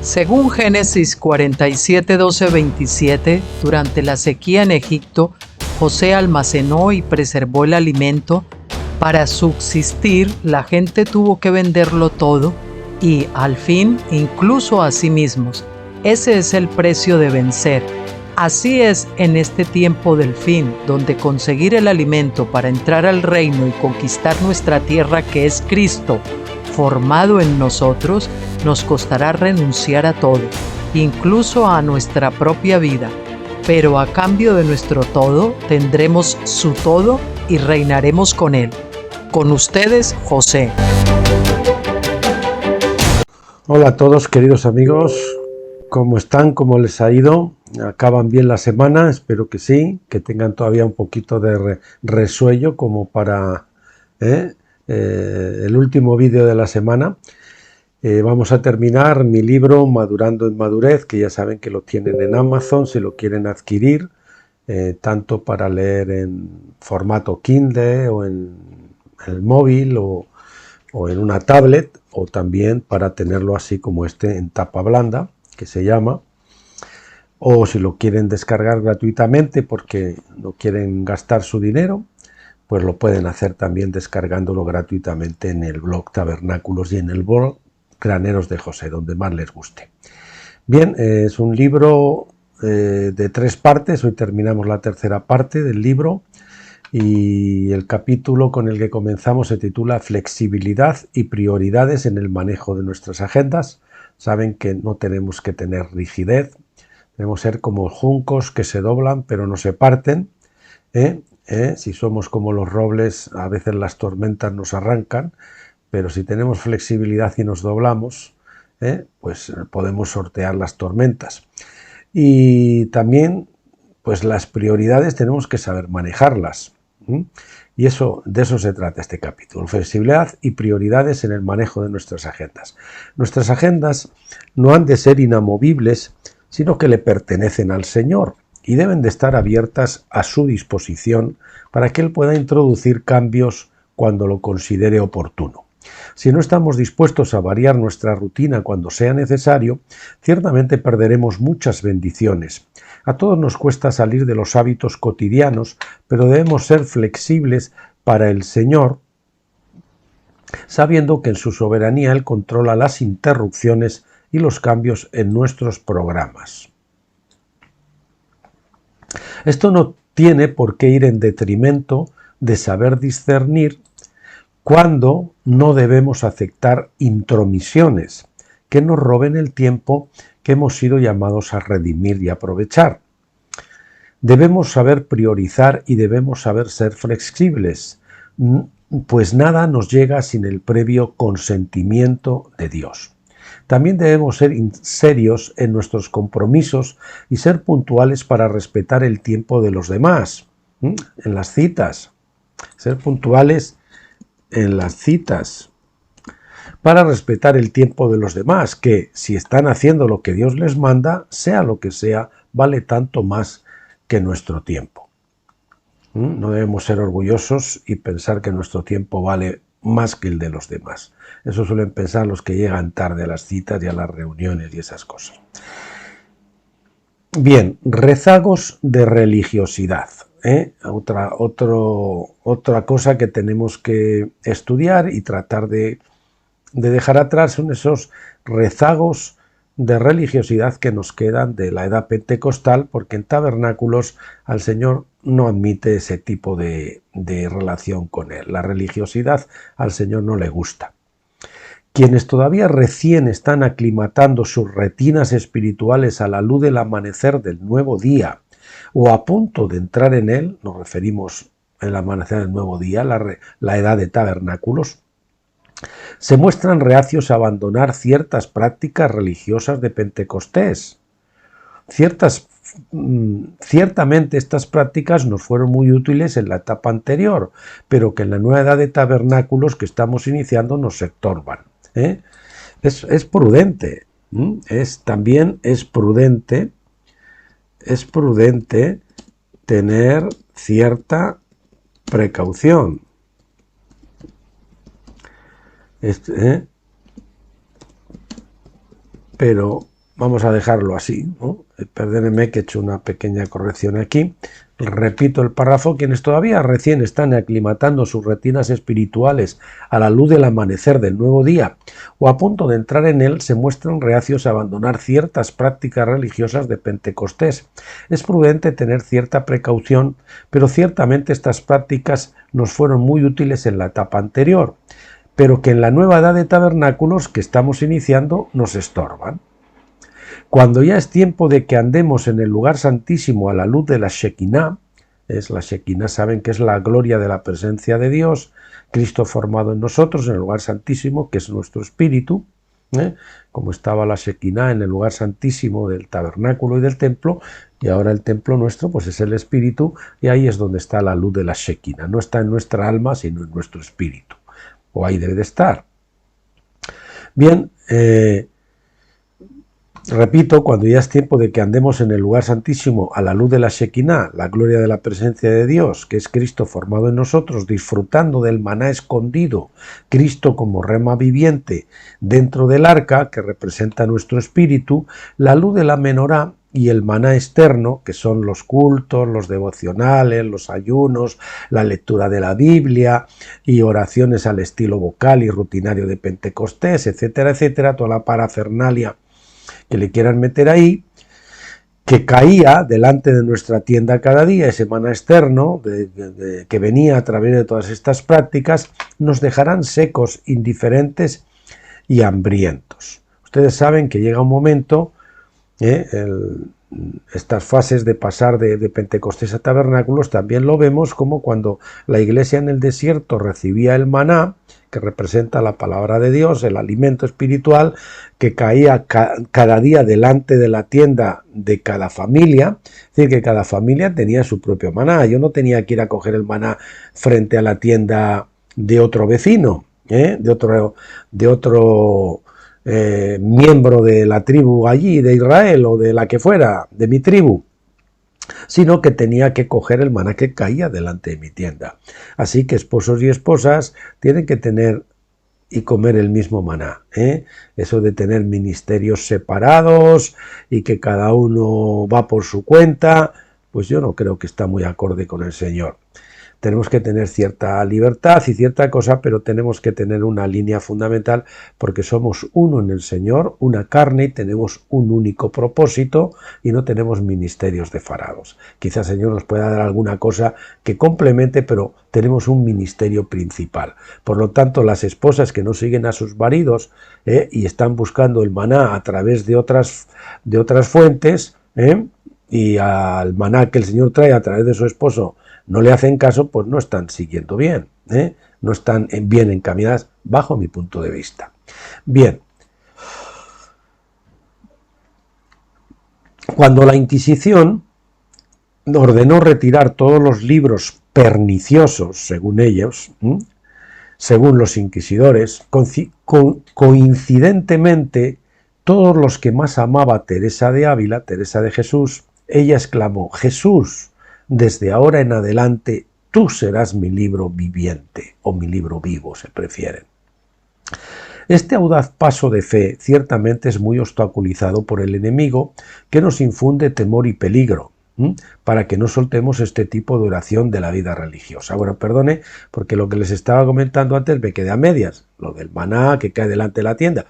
Según Génesis 47, 12, 27, durante la sequía en Egipto, José almacenó y preservó el alimento. Para subsistir, la gente tuvo que venderlo todo y, al fin, incluso a sí mismos. Ese es el precio de vencer. Así es en este tiempo del fin, donde conseguir el alimento para entrar al reino y conquistar nuestra tierra, que es Cristo, formado en nosotros, nos costará renunciar a todo, incluso a nuestra propia vida. Pero a cambio de nuestro todo, tendremos su todo y reinaremos con él. Con ustedes, José. Hola a todos, queridos amigos. ¿Cómo están? ¿Cómo les ha ido? ¿Acaban bien la semana? Espero que sí, que tengan todavía un poquito de resuello como para el último vídeo de la semana. Vamos a terminar mi libro Madurando en Madurez, que ya saben que lo tienen en Amazon si lo quieren adquirir, tanto para leer en formato Kindle o en el móvil o en una tablet, o también para tenerlo así como este en tapa blanda, que se llama, o si lo quieren descargar gratuitamente porque no quieren gastar su dinero, pues lo pueden hacer también descargándolo gratuitamente en el blog Tabernáculos y en el blog Graneros de José, donde más les guste. Bien, es un libro de 3 partes, hoy terminamos la tercera parte del libro y el capítulo con el que comenzamos se titula Flexibilidad y prioridades en el manejo de nuestras agendas. Saben que no tenemos que tener rigidez, debemos ser como juncos que se doblan pero no se parten. Si somos como los robles, a veces las tormentas nos arrancan, pero si tenemos flexibilidad y nos doblamos, pues podemos sortear las tormentas. Y también, pues las prioridades tenemos que saber manejarlas. Y de eso se trata este capítulo, flexibilidad y prioridades en el manejo de nuestras agendas. Nuestras agendas no han de ser inamovibles, sino que le pertenecen al Señor y deben de estar abiertas a su disposición para que Él pueda introducir cambios cuando lo considere oportuno. Si no estamos dispuestos a variar nuestra rutina cuando sea necesario, ciertamente perderemos muchas bendiciones. A todos nos cuesta salir de los hábitos cotidianos, pero debemos ser flexibles para el Señor, sabiendo que en su soberanía Él controla las interrupciones y los cambios en nuestros programas. Esto no tiene por qué ir en detrimento de saber discernir cuando no debemos aceptar intromisiones que nos roben el tiempo que hemos sido llamados a redimir y aprovechar. Debemos saber priorizar y debemos saber ser flexibles, pues nada nos llega sin el previo consentimiento de Dios. También debemos ser serios en nuestros compromisos y ser puntuales para respetar el tiempo de los demás. En las citas, ser puntuales en las citas para respetar el tiempo de los demás, que si están haciendo lo que Dios les manda, sea lo que sea, vale tanto más que nuestro tiempo. No debemos ser orgullosos y pensar que nuestro tiempo vale más que el de los demás. Eso suelen pensar los que llegan tarde a las citas y a las reuniones y esas cosas. Bien, rezagos de religiosidad. Otra cosa que tenemos que estudiar y tratar de dejar atrás son esos rezagos de religiosidad que nos quedan de la edad pentecostal, porque en tabernáculos al Señor no admite ese tipo de relación con Él. La religiosidad al Señor no le gusta. Quienes todavía recién están aclimatando sus retinas espirituales a la luz del amanecer del nuevo día o a punto de entrar en él, nos referimos al amanecer del nuevo día, la edad de tabernáculos, se muestran reacios a abandonar ciertas prácticas religiosas de Pentecostés. Ciertamente estas prácticas nos fueron muy útiles en la etapa anterior, pero que en la nueva edad de tabernáculos que estamos iniciando nos estorban. Es prudente, también es prudente tener cierta precaución. Pero vamos a dejarlo así, ¿no? Perdónenme que he hecho una pequeña corrección aquí. Repito el párrafo: quienes todavía recién están aclimatando sus retinas espirituales a la luz del amanecer del nuevo día o a punto de entrar en él se muestran reacios a abandonar ciertas prácticas religiosas de Pentecostés. Es prudente tener cierta precaución, pero ciertamente estas prácticas nos fueron muy útiles en la etapa anterior, pero que en la nueva edad de tabernáculos que estamos iniciando nos estorban. Cuando ya es tiempo de que andemos en el lugar santísimo a la luz de la Shekinah, la Shekinah saben que es la gloria de la presencia de Dios, Cristo formado en nosotros, en el lugar santísimo, que es nuestro espíritu, como estaba la Shekinah en el lugar santísimo del tabernáculo y del templo, y ahora el templo nuestro pues es el espíritu, y ahí es donde está la luz de la Shekinah. No está en nuestra alma, sino en nuestro espíritu, o ahí debe de estar. Bien, repito, cuando ya es tiempo de que andemos en el lugar santísimo a la luz de la Shekinah, la gloria de la presencia de Dios, que es Cristo formado en nosotros, disfrutando del maná escondido, Cristo como rema viviente dentro del arca, que representa nuestro espíritu, la luz de la menorá y el maná externo, que son los cultos, los devocionales, los ayunos, la lectura de la Biblia y oraciones al estilo vocal y rutinario de Pentecostés, etcétera, etcétera, toda la parafernalia que le quieran meter ahí, que caía delante de nuestra tienda cada día, ese maná externo que venía a través de todas estas prácticas, nos dejarán secos, indiferentes y hambrientos. Ustedes saben que llega un momento, estas fases de pasar de Pentecostés a tabernáculos, también lo vemos como cuando la iglesia en el desierto recibía el maná, que representa la palabra de Dios, el alimento espiritual, que caía cada día delante de la tienda de cada familia. Es decir, que cada familia tenía su propio maná. Yo no tenía que ir a coger el maná frente a la tienda de otro vecino, de otro miembro de la tribu allí, de Israel o de la que fuera, de mi tribu, sino que tenía que coger el maná que caía delante de mi tienda. Así que esposos y esposas tienen que tener y comer el mismo maná. Eso de tener ministerios separados y que cada uno va por su cuenta, pues yo no creo que está muy acorde con el Señor. Tenemos que tener cierta libertad y cierta cosa, pero tenemos que tener una línea fundamental porque somos uno en el Señor, una carne, y tenemos un único propósito y no tenemos ministerios separados. Quizás el Señor nos pueda dar alguna cosa que complemente, pero tenemos un ministerio principal. Por lo tanto, las esposas que no siguen a sus maridos y están buscando el maná a través de otras fuentes, y al maná que el Señor trae a través de su esposo no le hacen caso, pues no están siguiendo bien, no están bien encaminadas bajo mi punto de vista. Bien, cuando la Inquisición ordenó retirar todos los libros perniciosos, según ellos, según los inquisidores, coincidentemente todos los que más amaba Teresa de Ávila, Teresa de Jesús, ella exclamó: Jesús, desde ahora en adelante tú serás mi libro viviente, o mi libro vivo, se prefieren. Este audaz paso de fe ciertamente es muy obstaculizado por el enemigo, que nos infunde temor y peligro, para que no soltemos este tipo de oración de la vida religiosa. Bueno, perdone, porque lo que les estaba comentando antes me quedé a medias, lo del maná que cae delante de la tienda.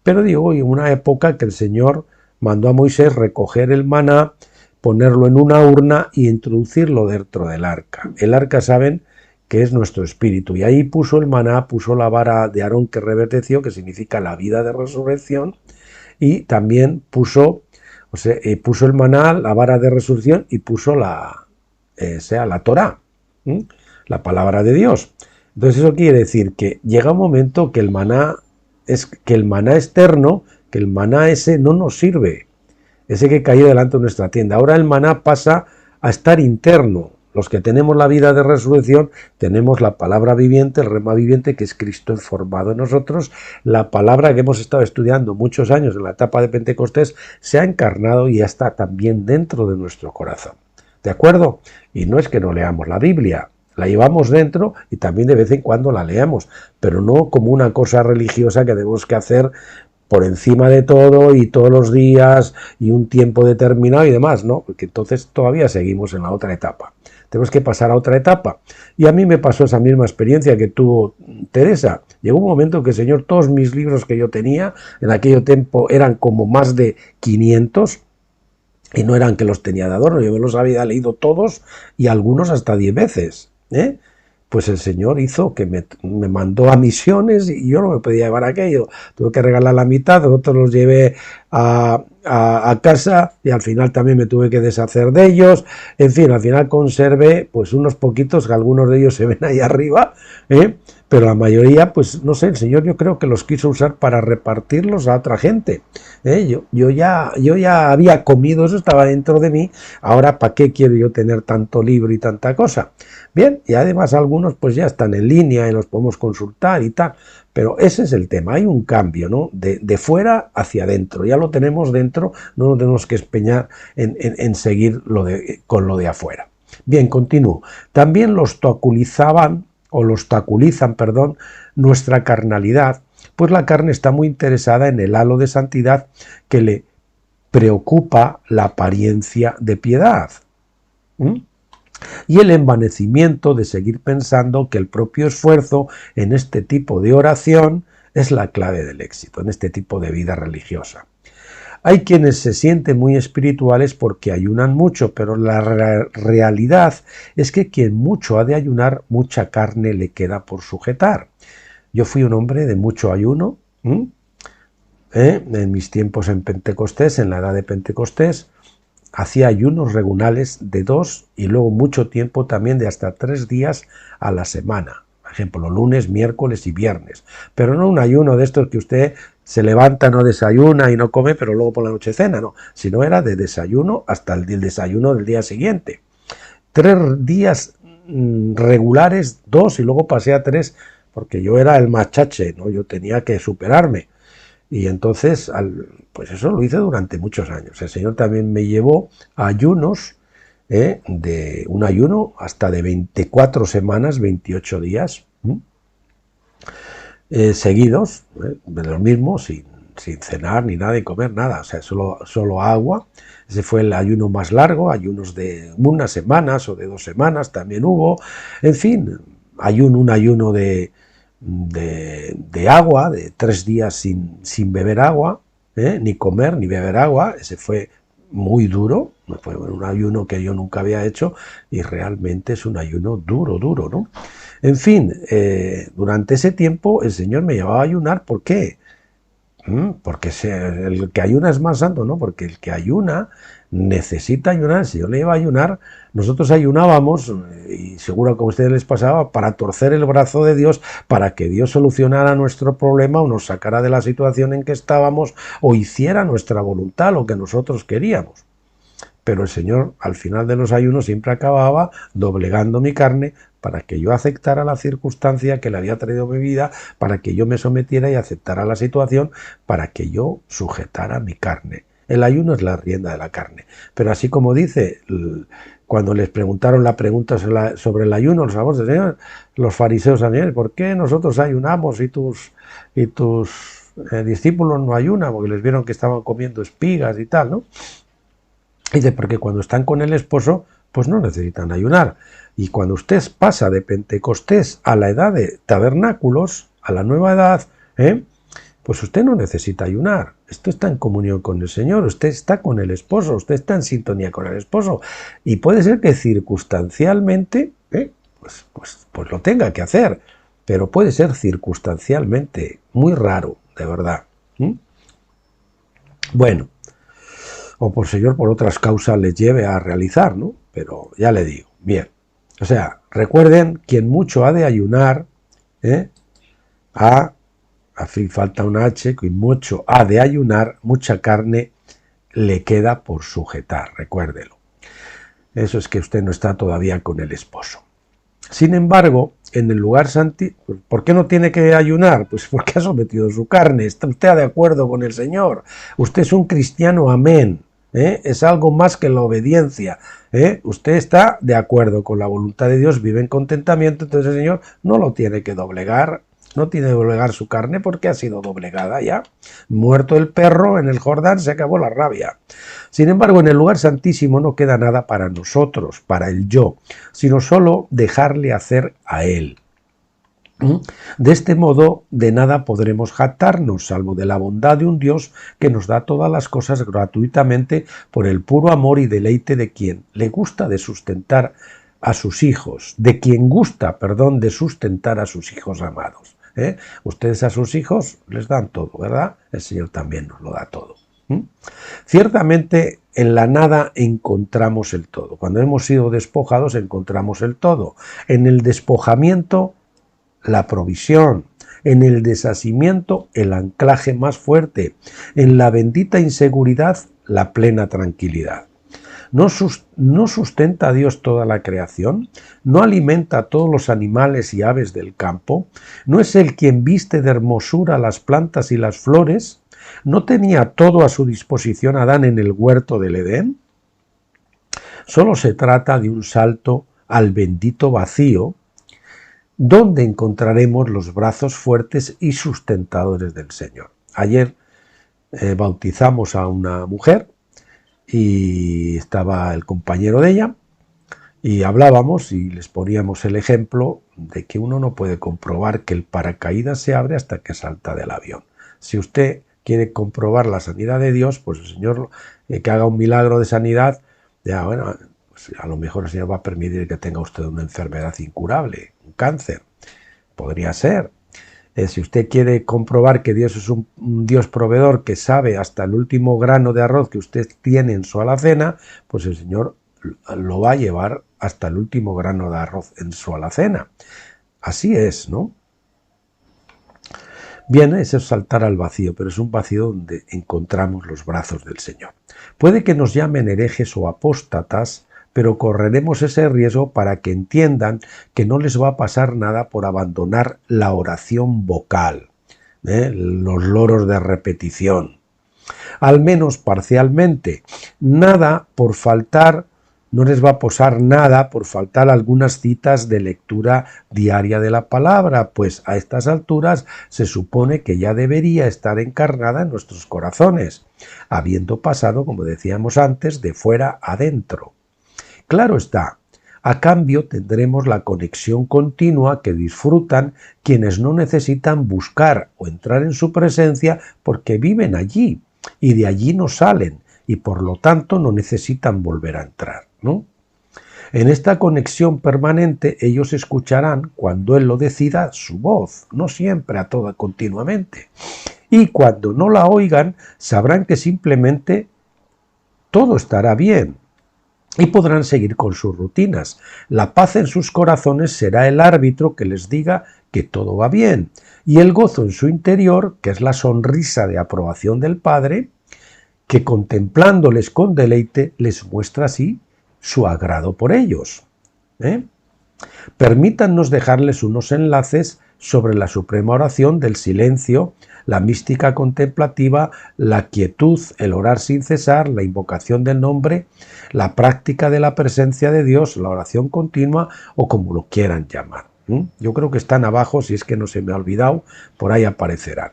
Pero digo, en una época que el Señor mandó a Moisés recoger el maná, ponerlo en una urna y introducirlo dentro del arca. El arca, saben, que es nuestro espíritu, y ahí puso el maná, puso la vara de Aarón que reverdeció, que significa la vida de resurrección, y también puso el maná, la vara de resurrección, y puso la Torá, la palabra de Dios. Entonces eso quiere decir que llega un momento que el maná externo, que el maná ese no nos sirve, ese que caía delante de nuestra tienda. Ahora el maná pasa a estar interno. Los que tenemos la vida de resurrección tenemos la palabra viviente, el rema viviente, que es Cristo formado en nosotros. La palabra que hemos estado estudiando muchos años en la etapa de Pentecostés se ha encarnado y ya está también dentro de nuestro corazón. ¿De acuerdo? Y no es que no leamos la Biblia, la llevamos dentro y también de vez en cuando la leemos, pero no como una cosa religiosa que tenemos que hacer por encima de todo y todos los días y un tiempo determinado y demás, ¿no? Porque entonces todavía seguimos en la otra etapa. Tenemos que pasar a otra etapa. Y a mí me pasó esa misma experiencia que tuvo Teresa. Llegó un momento que, Señor, todos mis libros que yo tenía en aquel tiempo eran como más de 500 y no eran que los tenía de adorno, yo me los había leído todos y algunos hasta 10 veces, ¿eh? Pues el Señor hizo que me mandó a misiones y yo no me podía llevar aquello. Tuve que regalar la mitad, otros los llevé a casa y al final también me tuve que deshacer de ellos. En fin, al final conservé pues unos poquitos, que algunos de ellos se ven ahí arriba, pero la mayoría, pues no sé, el Señor yo creo que los quiso usar para repartirlos a otra gente. Yo ya había comido, eso estaba dentro de mí, ahora ¿para qué quiero yo tener tanto libro y tanta cosa? Bien, y además algunos pues ya están en línea y los podemos consultar y tal, pero ese es el tema, hay un cambio, ¿no? De fuera hacia adentro, ya lo tenemos dentro, no nos tenemos que empeñar en seguir con lo de afuera. Bien, continúo. También los obstaculizan, nuestra carnalidad, pues la carne está muy interesada en el halo de santidad que le preocupa la apariencia de piedad. Y el envanecimiento de seguir pensando que el propio esfuerzo en este tipo de oración es la clave del éxito, en este tipo de vida religiosa. Hay quienes se sienten muy espirituales porque ayunan mucho, pero la realidad es que quien mucho ha de ayunar, mucha carne le queda por sujetar. Yo fui un hombre de mucho ayuno, en mis tiempos en Pentecostés, en la edad de Pentecostés, hacía ayunos regulares de 2 y luego mucho tiempo también de hasta 3 días a la semana. Por ejemplo, lunes, miércoles y viernes. Pero no un ayuno de estos que usted se levanta, no desayuna y no come, pero luego por la noche cena, no. Sino era de desayuno hasta el desayuno del día siguiente. 3 días regulares, 2 y luego pasé a 3, porque yo era el machache, ¿no? Yo tenía que superarme. Y entonces, pues eso lo hice durante muchos años. El Señor también me llevó a ayunos, de un ayuno hasta de 24 semanas, 28 días, seguidos, de lo mismo, sin cenar ni nada y comer nada, o sea, solo agua. Ese fue el ayuno más largo, ayunos de unas semanas o de 2 semanas también hubo. En fin, un ayuno de agua, de 3 días sin beber agua, ni comer ni beber agua. Ese fue muy duro, fue un ayuno que yo nunca había hecho y realmente es un ayuno duro, ¿no? En fin, durante ese tiempo el Señor me llevaba a ayunar. ¿Por qué? Porque el que ayuna es más santo, ¿no? Porque el que ayuna necesita ayunar. Si yo le iba a ayunar, nosotros ayunábamos, y seguro que a ustedes les pasaba, para torcer el brazo de Dios, para que Dios solucionara nuestro problema o nos sacara de la situación en que estábamos o hiciera nuestra voluntad, lo que nosotros queríamos. Pero el Señor, al final de los ayunos, siempre acababa doblegando mi carne para que yo aceptara la circunstancia que le había traído mi vida, para que yo me sometiera y aceptara la situación, para que yo sujetara mi carne. El ayuno es la rienda de la carne. Pero así como dice, cuando les preguntaron la pregunta sobre el ayuno, los amigos del Señor, los fariseos al Señor, ¿por qué nosotros ayunamos y tus discípulos no ayunan? Porque les vieron que estaban comiendo espigas y tal, ¿no? Y dice, porque cuando están con el esposo, pues no necesitan ayunar. Y cuando usted pasa de Pentecostés a la edad de tabernáculos, a la nueva edad, pues usted no necesita ayunar. Usted está en comunión con el Señor, usted está con el esposo, usted está en sintonía con el esposo. Y puede ser que circunstancialmente, pues lo tenga que hacer, pero puede ser circunstancialmente muy raro, de verdad. Bueno, o por Señor por otras causas les lleve a realizar, ¿no? Pero ya le digo, bien. O sea, recuerden, quien mucho ha de ayunar, falta una H, quien mucho ha de ayunar, mucha carne le queda por sujetar, recuérdelo. Eso es que usted no está todavía con el esposo. Sin embargo, en el lugar santísimo, ¿por qué no tiene que ayunar? Pues porque ha sometido su carne, está usted de acuerdo con el Señor, usted es un cristiano, amén. Es algo más que la obediencia. Usted está de acuerdo con la voluntad de Dios, vive en contentamiento, entonces el Señor no lo tiene que doblegar No tiene que doblegar su carne porque ha sido doblegada ya. Muerto el perro en el Jordán, se acabó la rabia. Sin embargo, en el lugar santísimo no queda nada para nosotros, para el yo, sino solo dejarle hacer a él. De este modo, de nada podremos jactarnos, salvo de la bondad de un Dios que nos da todas las cosas gratuitamente por el puro amor y deleite de quien le gusta de sustentar a sus hijos, de quien gusta, perdón, de sustentar a sus hijos amados. Ustedes a sus hijos les dan todo, ¿verdad? El Señor también nos lo da todo. Ciertamente en la nada encontramos el todo. Cuando hemos sido despojados encontramos el todo. En el despojamiento la provisión, en el desasimiento el anclaje más fuerte, en la bendita inseguridad la plena tranquilidad. ¿No sustenta a Dios toda la creación? ¿No alimenta a todos los animales y aves del campo? ¿No es Él quien viste de hermosura las plantas y las flores? ¿No tenía todo a su disposición Adán en el huerto del Edén? Solo se trata de un salto al bendito vacío, donde encontraremos los brazos fuertes y sustentadores del Señor. Ayer bautizamos a una mujer y estaba el compañero de ella y hablábamos y les poníamos el ejemplo de que uno no puede comprobar que el paracaídas se abre hasta que salta del avión. Si usted quiere comprobar la sanidad de Dios, pues el Señor que haga un milagro de sanidad, ya bueno, pues a lo mejor el Señor va a permitir que tenga usted una enfermedad incurable, un cáncer, podría ser. Si usted quiere comprobar que Dios es un Dios proveedor que sabe hasta el último grano de arroz que usted tiene en su alacena, pues el Señor lo va a llevar hasta el último grano de arroz en su alacena. Así es, ¿no? Bien, eso es saltar al vacío, pero es un vacío donde encontramos los brazos del Señor. Puede que nos llamen herejes o apóstatas, pero correremos ese riesgo para que entiendan que no les va a pasar nada por abandonar la oración vocal, los loros de repetición. Al menos parcialmente. Nada por faltar, no les va a pasar nada por faltar algunas citas de lectura diaria de la palabra, pues a estas alturas se supone que ya debería estar encarnada en nuestros corazones, habiendo pasado, como decíamos antes, de fuera a dentro. Claro está, a cambio tendremos la conexión continua que disfrutan quienes no necesitan buscar o entrar en su presencia porque viven allí y de allí no salen y por lo tanto no necesitan volver a entrar, ¿no? En esta conexión permanente ellos escucharán cuando Él lo decida su voz, no siempre a toda continuamente. Y cuando no la oigan sabrán que simplemente todo estará bien. Y podrán seguir con sus rutinas. La paz en sus corazones será el árbitro que les diga que todo va bien. Y el gozo en su interior, que es la sonrisa de aprobación del Padre, que contemplándoles con deleite les muestra así su agrado por ellos. Permítannos dejarles unos enlaces sobre la suprema oración del silencio, la mística contemplativa, la quietud, el orar sin cesar, la invocación del nombre, la práctica de la presencia de Dios, la oración continua o como lo quieran llamar. Yo creo que están abajo, si es que no se me ha olvidado, por ahí aparecerán.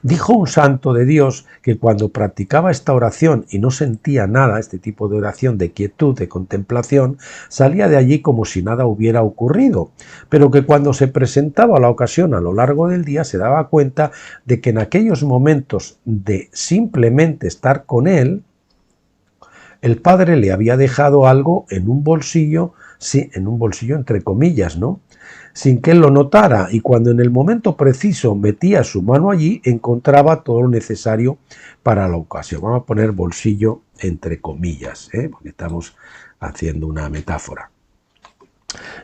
Dijo un santo de Dios que cuando practicaba esta oración y no sentía nada, este tipo de oración de quietud, de contemplación, salía de allí como si nada hubiera ocurrido, pero que cuando se presentaba la ocasión a lo largo del día se daba cuenta de que en aquellos momentos de simplemente estar con Él, el Padre le había dejado algo en un bolsillo, sí, en un bolsillo entre comillas, ¿no?, sin que él lo notara, y cuando en el momento preciso metía su mano allí, encontraba todo lo necesario para la ocasión. Vamos a poner bolsillo entre comillas, porque estamos haciendo una metáfora.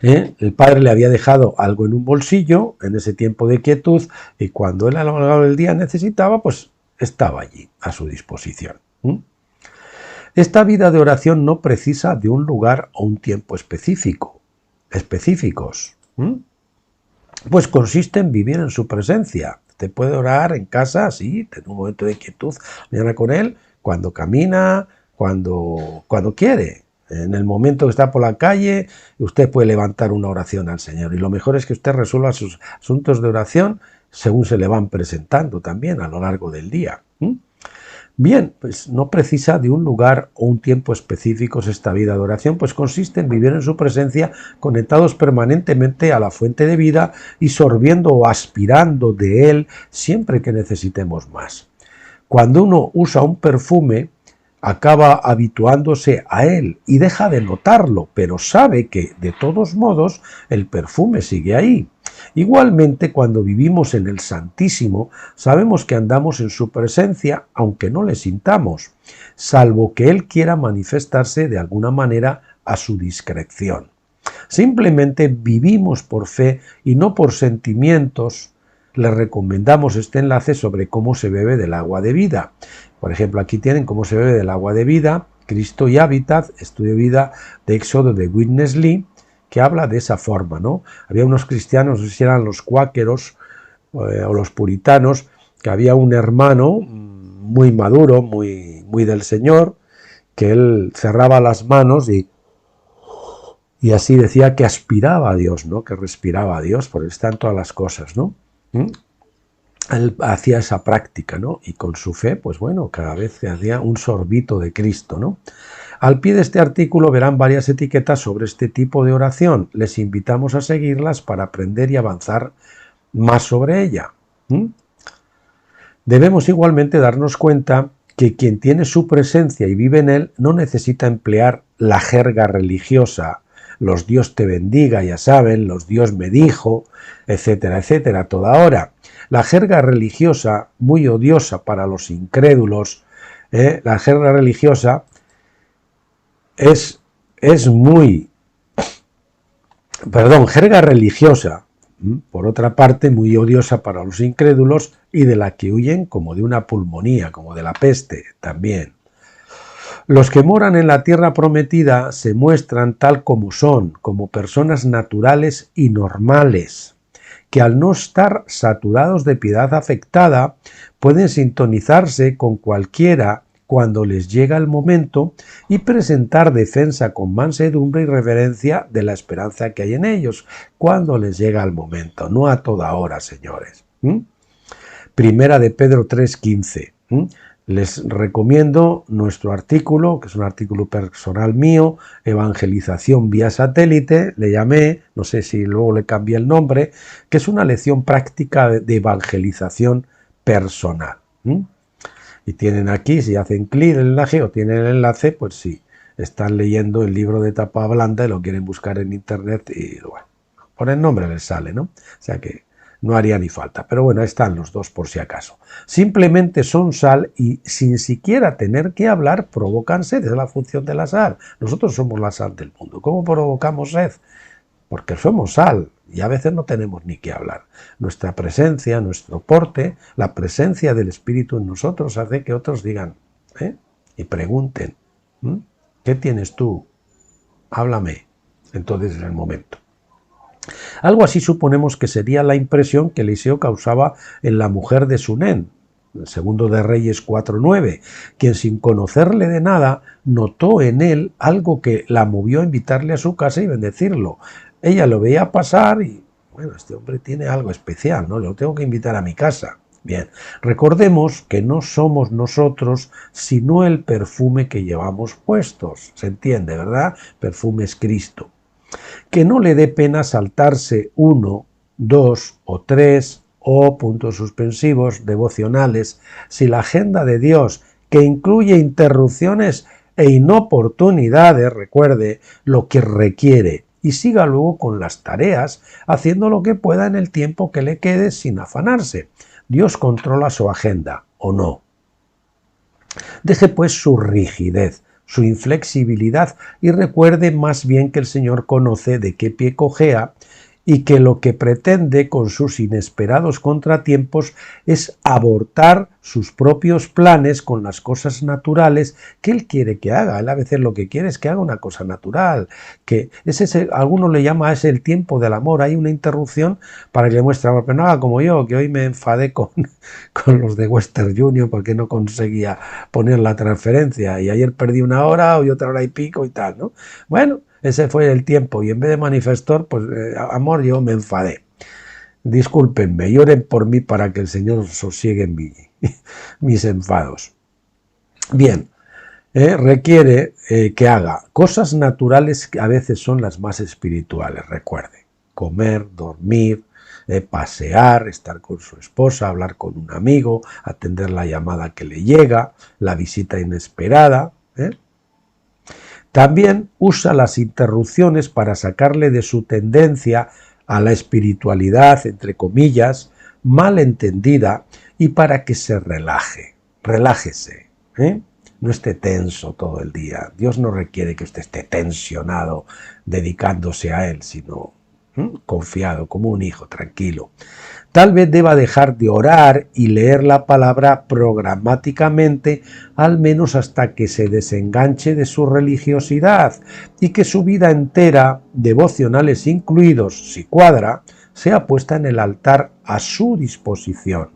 El Padre le había dejado algo en un bolsillo en ese tiempo de quietud, y cuando él a lo largo del día necesitaba, pues estaba allí a su disposición. Esta vida de oración no precisa de un lugar o un tiempo específicos. Pues consiste en vivir en su presencia. Usted puede orar en casa, sí, tener un momento de quietud, mañana con Él, cuando camina, cuando quiere. En el momento que está por la calle, usted puede levantar una oración al Señor. Y lo mejor es que usted resuelva sus asuntos de oración según se le van presentando también a lo largo del día. Bien, pues no precisa de un lugar o un tiempo específicos esta vida de oración, pues consiste en vivir en su presencia conectados permanentemente a la fuente de vida y sorbiendo o aspirando de él siempre que necesitemos más. Cuando uno usa un perfume, acaba habituándose a él y deja de notarlo, pero sabe que, de todos modos, el perfume sigue ahí. Igualmente, cuando vivimos en el Santísimo, sabemos que andamos en su presencia, aunque no le sintamos, salvo que él quiera manifestarse de alguna manera a su discreción. Simplemente vivimos por fe y no por sentimientos. Les recomendamos este enlace sobre cómo se bebe del agua de vida. Por ejemplo, aquí tienen cómo se bebe del agua de vida, Cristo y Hábitat, estudio de vida de Éxodo de Witness Lee, que habla de esa forma, ¿no? Había unos cristianos, no sé si eran los cuáqueros o los puritanos, que había un hermano muy maduro, muy del Señor, que él cerraba las manos y así decía que aspiraba a Dios, ¿no? Que respiraba a Dios, porque están todas las cosas, ¿no? Él hacía esa práctica, ¿no? Y con su fe, pues bueno, cada vez se hacía un sorbito de Cristo, ¿no? Al pie de este artículo verán varias etiquetas sobre este tipo de oración. Les invitamos a seguirlas para aprender y avanzar más sobre ella. Debemos igualmente darnos cuenta que quien tiene su presencia y vive en él no necesita emplear la jerga religiosa, los Dios te bendiga, ya saben, los Dios me dijo, etcétera, etcétera, toda hora. La jerga religiosa, muy odiosa para los incrédulos, la jerga religiosa jerga religiosa, por otra parte, muy odiosa para los incrédulos y de la que huyen como de una pulmonía, como de la peste también. Los que moran en la tierra prometida se muestran tal como son, como personas naturales y normales, que al no estar saturados de piedad afectada, pueden sintonizarse con cualquiera cuando les llega el momento y presentar defensa con mansedumbre y reverencia de la esperanza que hay en ellos, cuando les llega el momento, no a toda hora, señores. Primera de Pedro 3:15. Les recomiendo nuestro artículo, que es un artículo personal mío, Evangelización vía satélite, le llamé, no sé si luego le cambié el nombre, que es una lección práctica de evangelización personal. Y tienen aquí, si hacen clic en el enlace o tienen el enlace, pues sí, están leyendo el libro de tapa blanda y lo quieren buscar en internet y bueno, por el nombre les sale, ¿no? O sea que no haría ni falta, pero bueno, están los dos por si acaso. Simplemente son sal y sin siquiera tener que hablar provocan sed, es la función de la sal. Nosotros somos la sal del mundo. ¿Cómo provocamos sed? Porque somos sal y a veces no tenemos ni que hablar. Nuestra presencia, nuestro porte, la presencia del Espíritu en nosotros hace que otros digan y pregunten, ¿qué tienes tú? Háblame. Entonces es el momento. Algo así suponemos que sería la impresión que Eliseo causaba en la mujer de Sunén, el segundo de Reyes 4:9, quien sin conocerle de nada notó en él algo que la movió a invitarle a su casa y bendecirlo. Ella lo veía pasar y, bueno, este hombre tiene algo especial, ¿no? Lo tengo que invitar a mi casa. Bien, recordemos que no somos nosotros sino el perfume que llevamos puestos. ¿Se entiende, verdad? Perfume es Cristo. Que no le dé pena saltarse 1, 2 o 3 o puntos suspensivos devocionales si la agenda de Dios, que incluye interrupciones e inoportunidades, recuerde lo que requiere y siga luego con las tareas, haciendo lo que pueda en el tiempo que le quede sin afanarse. Dios controla su agenda, ¿o no? Deje pues su rigidez, su inflexibilidad y recuerde más bien que el Señor conoce de qué pie cojea y que lo que pretende con sus inesperados contratiempos es abortar sus propios planes con las cosas naturales que él quiere que haga. Él a veces lo que quiere es que haga una cosa natural, que alguno le llama ese el tiempo del amor. Hay una interrupción para que le muestre amor, pero no haga como yo, que hoy me enfadé con los de Western Union porque no conseguía poner la transferencia y ayer perdí 1 hora, hoy otra hora y pico y tal, ¿no? Bueno, ese fue el tiempo y en vez de manifestar, pues amor, yo me enfadé. Discúlpenme, lloren por mí para que el Señor sosiegue mis enfados. Bien, requiere que haga cosas naturales que a veces son las más espirituales, recuerde. Comer, dormir, pasear, estar con su esposa, hablar con un amigo, atender la llamada que le llega, la visita inesperada. También usa las interrupciones para sacarle de su tendencia a la espiritualidad, entre comillas, mal entendida, y para que se relaje. Relájese, no esté tenso todo el día. Dios no requiere que usted esté tensionado dedicándose a Él, sino confiado, como un hijo, tranquilo. Tal vez deba dejar de orar y leer la palabra programáticamente, al menos hasta que se desenganche de su religiosidad y que su vida entera, devocionales incluidos, si cuadra, sea puesta en el altar a su disposición.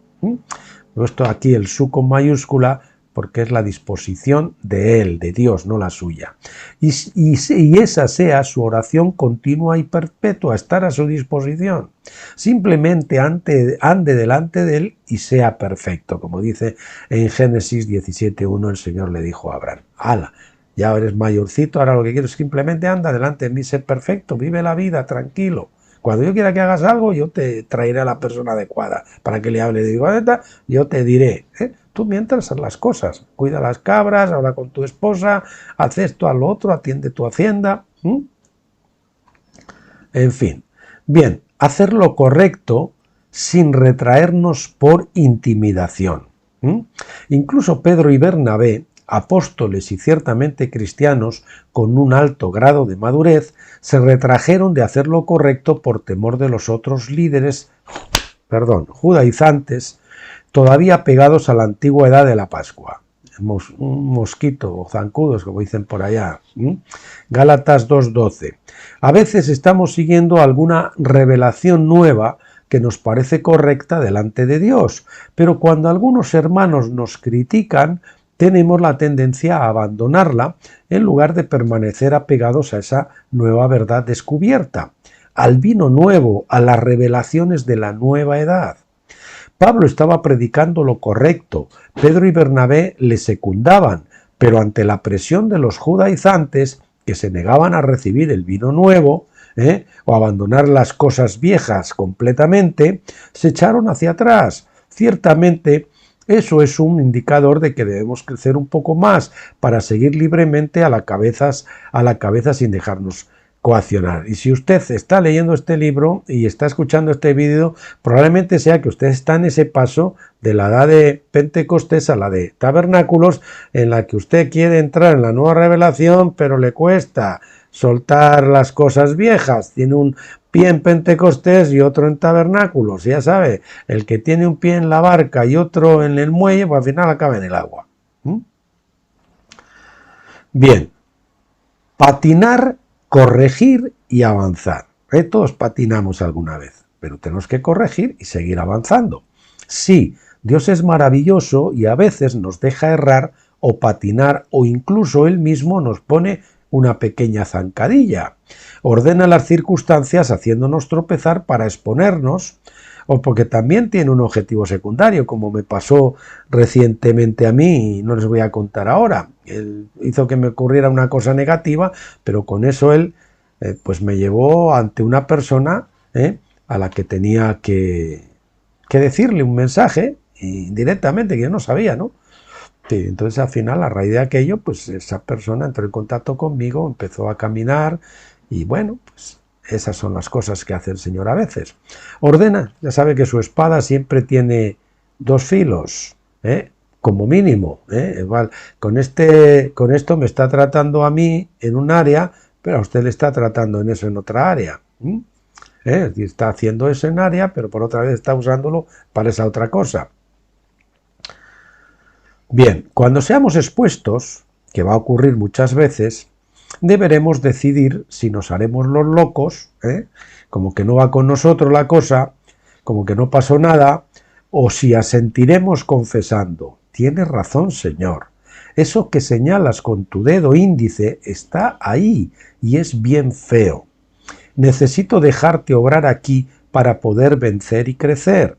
Puesto aquí el su con mayúscula porque es la disposición de Él, de Dios, no la suya. Y esa sea su oración continua y perpetua, estar a su disposición. Simplemente ande delante de Él y sea perfecto, como dice en Génesis 17:1 el Señor le dijo a Abraham. ¡Hala! Ya eres mayorcito, ahora lo que quiero es simplemente anda delante de mí, sé perfecto, vive la vida, tranquilo. Cuando yo quiera que hagas algo, yo te traeré a la persona adecuada para que le hable de igualdad, yo te diré, Tú mientras haz las cosas, cuida las cabras, habla con tu esposa, haz esto, haz lo otro, atiende tu hacienda. En fin, bien, hacer lo correcto sin retraernos por intimidación. Incluso Pedro y Bernabé, apóstoles y ciertamente cristianos con un alto grado de madurez, se retrajeron de hacer lo correcto por temor de los otros líderes, judaizantes, todavía pegados a la antigua edad de la Pascua. Un mosquito o zancudos, como dicen por allá. Gálatas 2:12. A veces estamos siguiendo alguna revelación nueva que nos parece correcta delante de Dios, pero cuando algunos hermanos nos critican, tenemos la tendencia a abandonarla en lugar de permanecer apegados a esa nueva verdad descubierta, al vino nuevo, a las revelaciones de la nueva edad. Pablo estaba predicando lo correcto, Pedro y Bernabé le secundaban, pero ante la presión de los judaizantes que se negaban a recibir el vino nuevo, o abandonar las cosas viejas completamente, se echaron hacia atrás. Ciertamente, eso es un indicador de que debemos crecer un poco más para seguir libremente a la cabeza sin dejarnos coaccionar. Y si usted está leyendo este libro y está escuchando este vídeo, probablemente sea que usted está en ese paso de la edad de Pentecostés a la de Tabernáculos, en la que usted quiere entrar en la nueva revelación, pero le cuesta soltar las cosas viejas. Tiene un pie en Pentecostés y otro en Tabernáculos. Ya sabe, el que tiene un pie en la barca y otro en el muelle, pues al final acaba en el agua. Bien, patinar, corregir y avanzar. Todos patinamos alguna vez, pero tenemos que corregir y seguir avanzando. Sí, Dios es maravilloso y a veces nos deja errar o patinar, o incluso Él mismo nos pone una pequeña zancadilla. Ordena las circunstancias haciéndonos tropezar para exponernos, o porque también tiene un objetivo secundario, como me pasó recientemente a mí y no les voy a contar ahora. Él hizo que me ocurriera una cosa negativa, pero con eso él pues me llevó ante una persona a la que tenía que decirle un mensaje indirectamente que yo no sabía, ¿no? Sí, entonces al final, a raíz de aquello, pues esa persona entró en contacto conmigo, empezó a caminar y bueno, pues esas son las cosas que hace el Señor a veces. Ordena, ya sabe que su espada siempre tiene 2 filos, como mínimo. Igual, con esto me está tratando a mí en un área, pero a usted le está tratando en eso en otra área. Es decir, está haciendo eso en área, pero por otra vez está usándolo para esa otra cosa. Bien, cuando seamos expuestos, que va a ocurrir muchas veces, deberemos decidir si nos haremos los locos, como que no va con nosotros la cosa, como que no pasó nada, o si asentiremos confesando, tienes razón, Señor, eso que señalas con tu dedo índice está ahí y es bien feo. Necesito dejarte obrar aquí para poder vencer y crecer.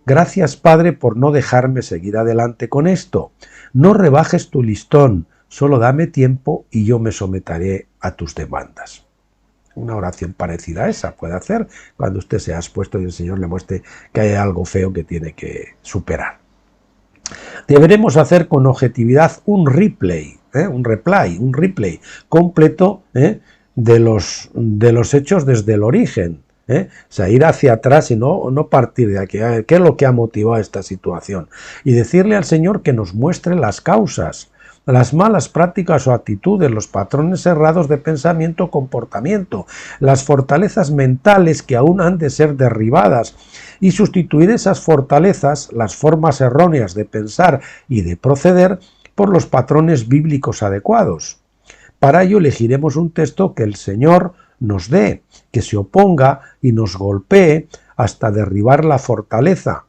Gracias, Padre, por no dejarme seguir adelante con esto. No rebajes tu listón, solo dame tiempo y yo me someteré a tus demandas. Una oración parecida a esa puede hacer cuando usted se ha expuesto y el Señor le muestre que hay algo feo que tiene que superar. Deberemos hacer con objetividad un replay completo de los hechos desde el origen. O sea, ir hacia atrás y no partir de aquí. ¿Qué es lo que ha motivado esta situación? Y decirle al Señor que nos muestre las causas, las malas prácticas o actitudes, los patrones errados de pensamiento o comportamiento, las fortalezas mentales que aún han de ser derribadas y sustituir esas fortalezas, las formas erróneas de pensar y de proceder, por los patrones bíblicos adecuados. Para ello elegiremos un texto que el Señor nos dé, que se oponga y nos golpee hasta derribar la fortaleza,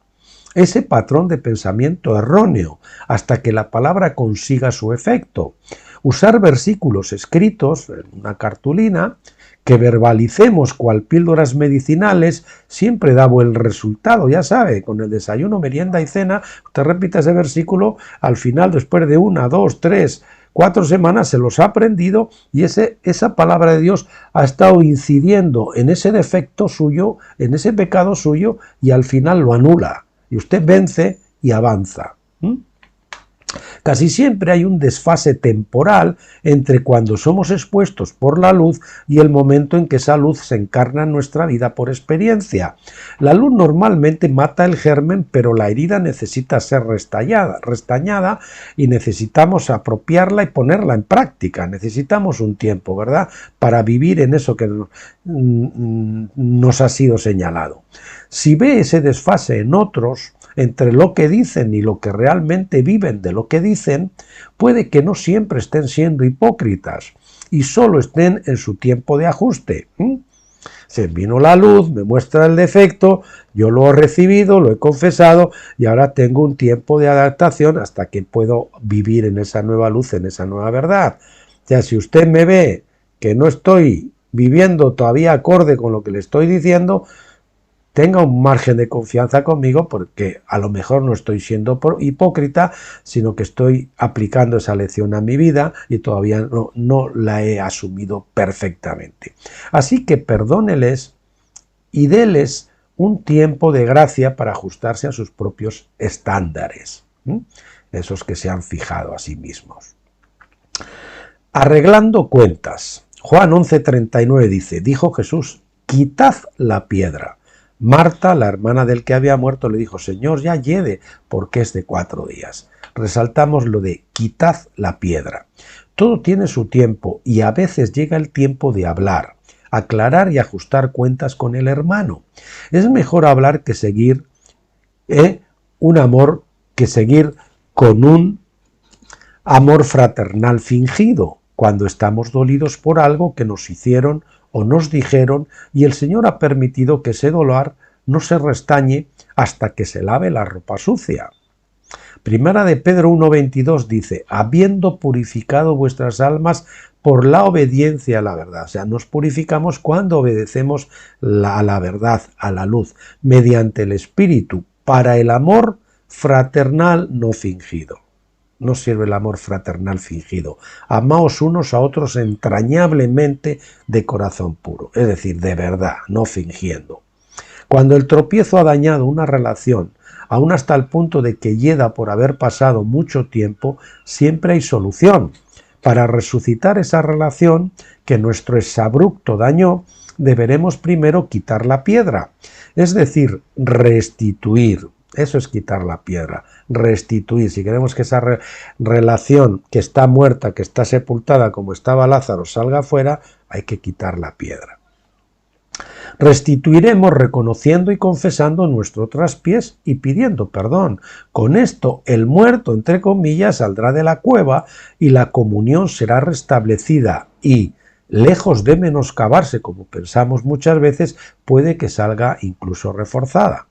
ese patrón de pensamiento erróneo, hasta que la palabra consiga su efecto. Usar versículos escritos en una cartulina, que verbalicemos cual píldoras medicinales, siempre da buen resultado. Ya sabe, con el desayuno, merienda y cena, usted repite ese versículo, al final, después de 1, 2, 3, 4 semanas, se los ha aprendido y esa palabra de Dios ha estado incidiendo en ese defecto suyo, en ese pecado suyo, y al final lo anula. Y usted vence y avanza. Casi siempre hay un desfase temporal entre cuando somos expuestos por la luz y el momento en que esa luz se encarna en nuestra vida por experiencia. La luz normalmente mata el germen, pero la herida necesita ser restañada y necesitamos apropiarla y ponerla en práctica. Necesitamos un tiempo, ¿verdad?, para vivir en eso que nos ha sido señalado. Si ve ese desfase en otros, entre lo que dicen y lo que realmente viven de lo que dicen, puede que no siempre estén siendo hipócritas y solo estén en su tiempo de ajuste. Se vino la luz, me muestra el defecto, yo lo he recibido, lo he confesado y ahora tengo un tiempo de adaptación hasta que puedo vivir en esa nueva luz, en esa nueva verdad. O sea, si usted me ve que no estoy viviendo todavía acorde con lo que le estoy diciendo, tenga un margen de confianza conmigo, porque a lo mejor no estoy siendo hipócrita, sino que estoy aplicando esa lección a mi vida y todavía no la he asumido perfectamente. Así que perdóneles y déles un tiempo de gracia para ajustarse a sus propios estándares, esos que se han fijado a sí mismos. Arreglando cuentas. Juan 11:39 dice, dijo Jesús, quitad la piedra. Marta, la hermana del que había muerto, le dijo, Señor, ya hiede, porque es de 4 días. Resaltamos lo de quitad la piedra. Todo tiene su tiempo y a veces llega el tiempo de hablar, aclarar y ajustar cuentas con el hermano. Es mejor hablar que seguir un amor, que seguir con un amor fraternal fingido, cuando estamos dolidos por algo que nos hicieron o nos dijeron y el Señor ha permitido que ese dolor no se restañe hasta que se lave la ropa sucia. Primera de Pedro 1:22 dice, habiendo purificado vuestras almas por la obediencia a la verdad. O sea, nos purificamos cuando obedecemos a la verdad, a la luz, mediante el Espíritu, para el amor fraternal no fingido. No sirve el amor fraternal fingido. Amaos unos a otros entrañablemente de corazón puro, es decir, de verdad, no fingiendo. Cuando el tropiezo ha dañado una relación, aún hasta el punto de que hieda por haber pasado mucho tiempo, siempre hay solución. Para resucitar esa relación que nuestro exabrupto dañó, deberemos primero quitar la piedra, es decir, restituir. Eso es quitar la piedra, restituir. Si queremos que esa relación que está muerta, que está sepultada como estaba Lázaro, salga afuera, hay que quitar la piedra. Restituiremos reconociendo y confesando nuestros traspiés y pidiendo perdón. Con esto el muerto, entre comillas, saldrá de la cueva y la comunión será restablecida y, lejos de menoscabarse como pensamos muchas veces, puede que salga incluso reforzada.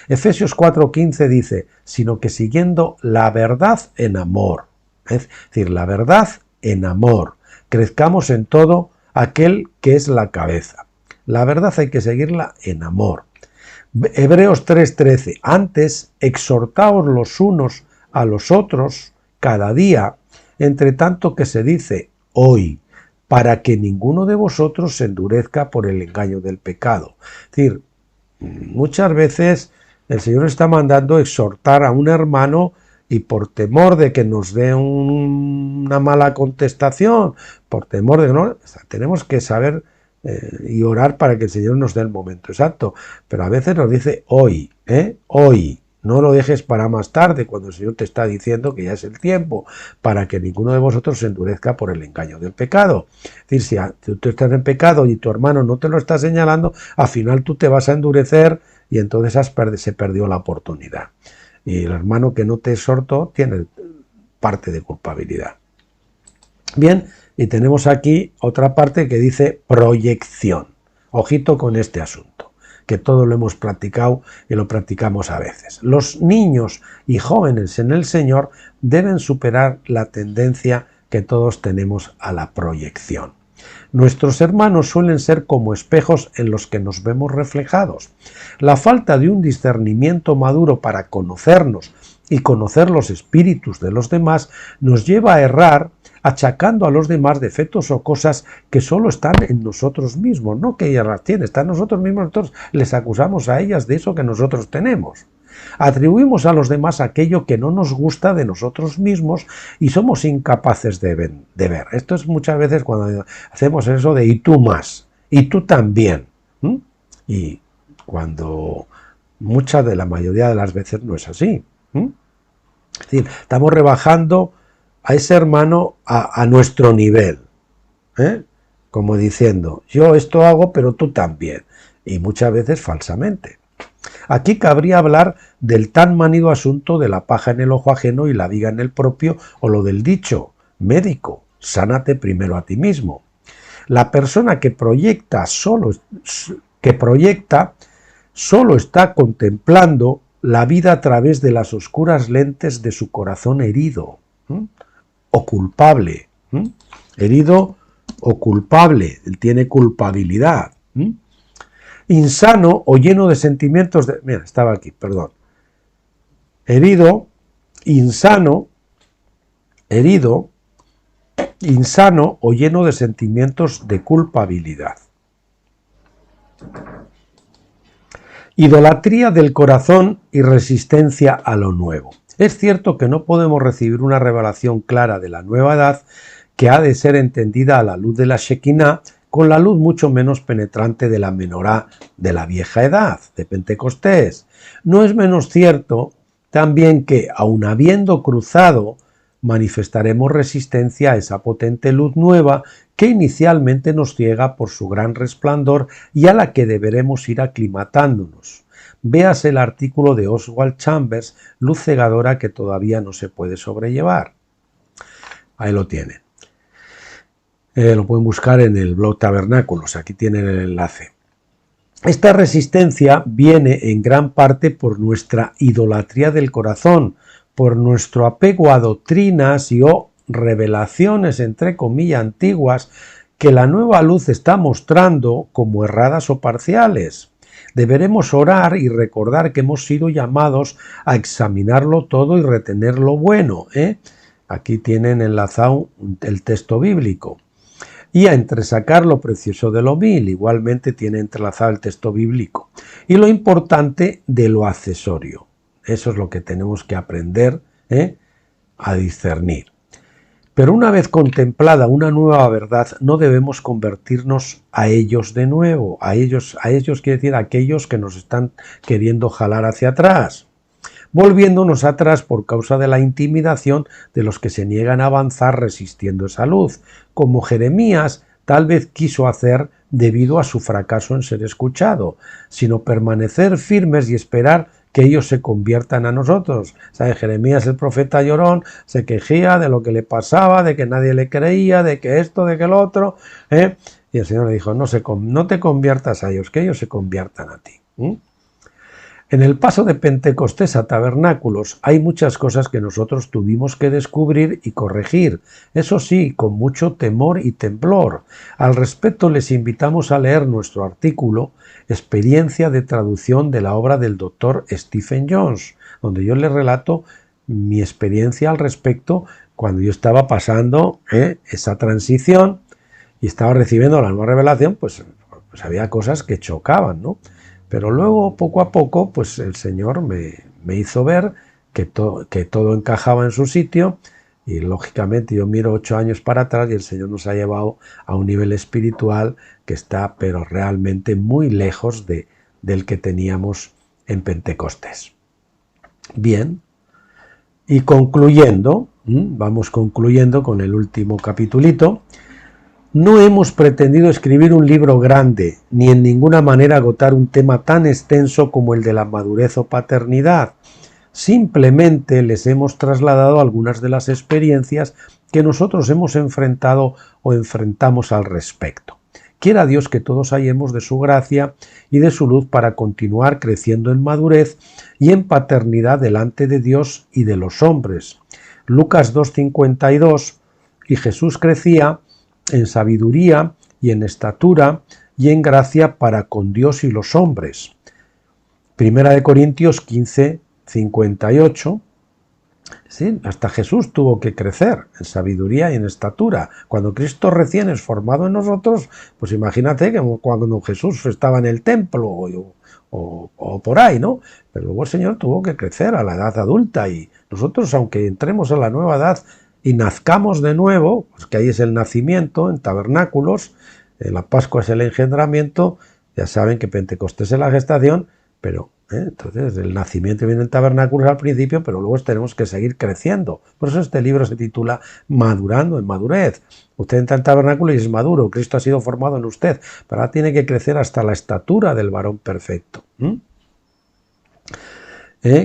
Efesios 4:15 dice, sino que siguiendo la verdad en amor. Es decir, la verdad en amor. Crezcamos en todo aquel que es la cabeza. La verdad hay que seguirla en amor. Hebreos 3:13. Antes, exhortaos los unos a los otros cada día, entre tanto que se dice hoy, para que ninguno de vosotros se endurezca por el engaño del pecado. Es decir, muchas veces el Señor está mandando exhortar a un hermano y por temor de que nos dé una mala contestación, por temor de que no, tenemos que saber y orar para que el Señor nos dé el momento exacto. Pero a veces nos dice hoy, hoy. No lo dejes para más tarde, cuando el Señor te está diciendo que ya es el tiempo, para que ninguno de vosotros se endurezca por el engaño del pecado. Es decir, si tú estás en pecado y tu hermano no te lo está señalando, al final tú te vas a endurecer y entonces se perdió la oportunidad. Y el hermano que no te exhortó tiene parte de culpabilidad. Bien, y tenemos aquí otra parte que dice proyección. Ojito con este asunto, que todo lo hemos practicado y lo practicamos a veces. Los niños y jóvenes en el Señor deben superar la tendencia que todos tenemos a la proyección. Nuestros hermanos suelen ser como espejos en los que nos vemos reflejados. La falta de un discernimiento maduro para conocernos y conocer los espíritus de los demás nos lleva a errar achacando a los demás defectos o cosas que solo están en nosotros mismos, no que ellas las tienen, están en nosotros mismos, nosotros les acusamos a ellas de eso que nosotros tenemos. Atribuimos a los demás aquello que no nos gusta de nosotros mismos y somos incapaces de ver. Esto es muchas veces cuando hacemos eso de y tú más, y tú también. Y cuando la mayoría de las veces no es así. Es decir, estamos rebajando a ese hermano a nuestro nivel, como diciendo, yo esto hago, pero tú también, y muchas veces falsamente. Aquí cabría hablar del tan manido asunto de la paja en el ojo ajeno y la viga en el propio, o lo del dicho, médico, sánate primero a ti mismo. La persona que proyecta solo está contemplando la vida a través de las oscuras lentes de su corazón herido, o culpable, herido o culpable, él tiene culpabilidad, insano o lleno de sentimientos de... Mira, estaba aquí, perdón. Herido, insano o lleno de sentimientos de culpabilidad. Idolatría del corazón y resistencia a lo nuevo. Es cierto que no podemos recibir una revelación clara de la nueva edad que ha de ser entendida a la luz de la Shekinah con la luz mucho menos penetrante de la menorá de la vieja edad, de Pentecostés. No es menos cierto también que, aun habiendo cruzado, manifestaremos resistencia a esa potente luz nueva que inicialmente nos ciega por su gran resplandor y a la que deberemos ir aclimatándonos. Véase el artículo de Oswald Chambers, Luz cegadora que todavía no se puede sobrellevar. Ahí lo tienen. Lo pueden buscar en el blog Tabernáculos, aquí tienen el enlace. Esta resistencia viene en gran parte por nuestra idolatría del corazón, por nuestro apego a doctrinas y o revelaciones, entre comillas, antiguas, que la nueva luz está mostrando como erradas o parciales. Deberemos orar y recordar que hemos sido llamados a examinarlo todo y retener lo bueno. Aquí tienen enlazado el texto bíblico. Y a entresacar lo precioso de lo vil, igualmente tiene entrelazado el texto bíblico. Y lo importante de lo accesorio. Eso es lo que tenemos que aprender a discernir. Pero una vez contemplada una nueva verdad, no debemos convertirnos a ellos de nuevo. A ellos quiere decir a aquellos que nos están queriendo jalar hacia atrás, volviéndonos atrás por causa de la intimidación de los que se niegan a avanzar resistiendo esa luz, como Jeremías tal vez quiso hacer debido a su fracaso en ser escuchado, sino permanecer firmes y esperar que ellos se conviertan a nosotros. ¿Sabes? Jeremías, el profeta llorón, se quejía de lo que le pasaba, de que nadie le creía, de que esto, de que lo otro, y el Señor le dijo, no te conviertas a ellos, que ellos se conviertan a ti. En el paso de Pentecostés a Tabernáculos hay muchas cosas que nosotros tuvimos que descubrir y corregir, eso sí, con mucho temor y temblor. Al respecto les invitamos a leer nuestro artículo Experiencia de traducción de la obra del doctor Stephen Jones, donde yo les relato mi experiencia al respecto cuando yo estaba pasando esa transición y estaba recibiendo la nueva revelación, pues había cosas que chocaban, ¿no? Pero luego, poco a poco, pues el Señor me hizo ver que todo encajaba en su sitio y, lógicamente, yo miro 8 años para atrás y el Señor nos ha llevado a un nivel espiritual que está, pero realmente muy lejos del que teníamos en Pentecostés. Bien, y concluyendo, vamos concluyendo con el último capitulito. No hemos pretendido escribir un libro grande, ni en ninguna manera agotar un tema tan extenso como el de la madurez o paternidad. Simplemente les hemos trasladado algunas de las experiencias que nosotros hemos enfrentado o enfrentamos al respecto. Quiera Dios que todos hallemos de su gracia y de su luz para continuar creciendo en madurez y en paternidad delante de Dios y de los hombres. Lucas 2:52, y Jesús crecía en sabiduría y en estatura y en gracia para con Dios y los hombres. Primera de Corintios 15:58. Sí, hasta Jesús tuvo que crecer en sabiduría y en estatura. Cuando Cristo recién es formado en nosotros, pues imagínate que cuando Jesús estaba en el templo o por ahí, ¿no? Pero luego el Señor tuvo que crecer a la edad adulta y nosotros, aunque entremos a la nueva edad y nazcamos de nuevo, pues que ahí es el nacimiento en tabernáculos, la Pascua es el engendramiento, ya saben que Pentecostés es la gestación, pero entonces el nacimiento viene en tabernáculos al principio, pero luego tenemos que seguir creciendo. Por eso este libro se titula Madurando en madurez. Usted entra en tabernáculo y es maduro, Cristo ha sido formado en usted, pero ahora tiene que crecer hasta la estatura del varón perfecto.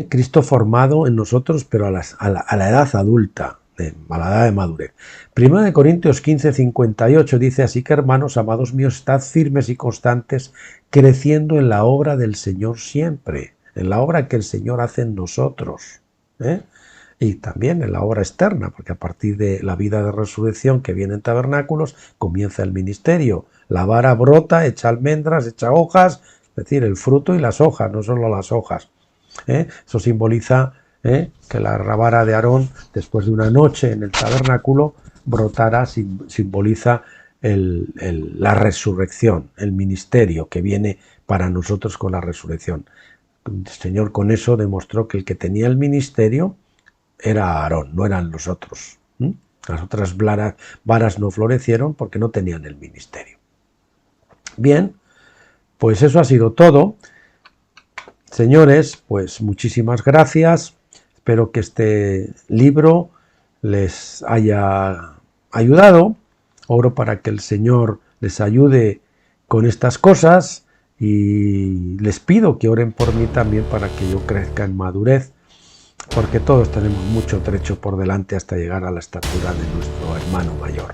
Cristo formado en nosotros, pero a la edad adulta, a la edad de madurez. Primero de Corintios 15:58 dice, así que hermanos, amados míos, estad firmes y constantes, creciendo en la obra del Señor siempre, en la obra que el Señor hace en nosotros, y también en la obra externa, porque a partir de la vida de resurrección que viene en tabernáculos, comienza el ministerio. La vara brota, echa almendras, echa hojas, es decir, el fruto y las hojas, no solo las hojas. Eso simboliza que la vara de Aarón, después de una noche en el tabernáculo, brotara, simboliza la resurrección, el ministerio que viene para nosotros con la resurrección. El Señor con eso demostró que el que tenía el ministerio era Aarón, no eran los otros. Las otras varas no florecieron porque no tenían el ministerio. Bien, pues eso ha sido todo. Señores, pues muchísimas gracias. Espero que este libro les haya ayudado. Oro para que el Señor les ayude con estas cosas y les pido que oren por mí también para que yo crezca en madurez, porque todos tenemos mucho trecho por delante hasta llegar a la estatura de nuestro hermano mayor.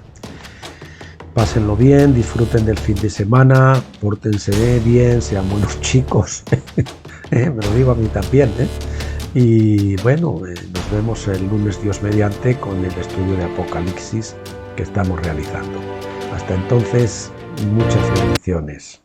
Pásenlo bien, disfruten del fin de semana, pórtense bien, sean buenos chicos. Me lo digo a mí también, Y bueno, nos vemos el lunes, Dios mediante, con el estudio de Apocalipsis que estamos realizando. Hasta entonces, muchas bendiciones.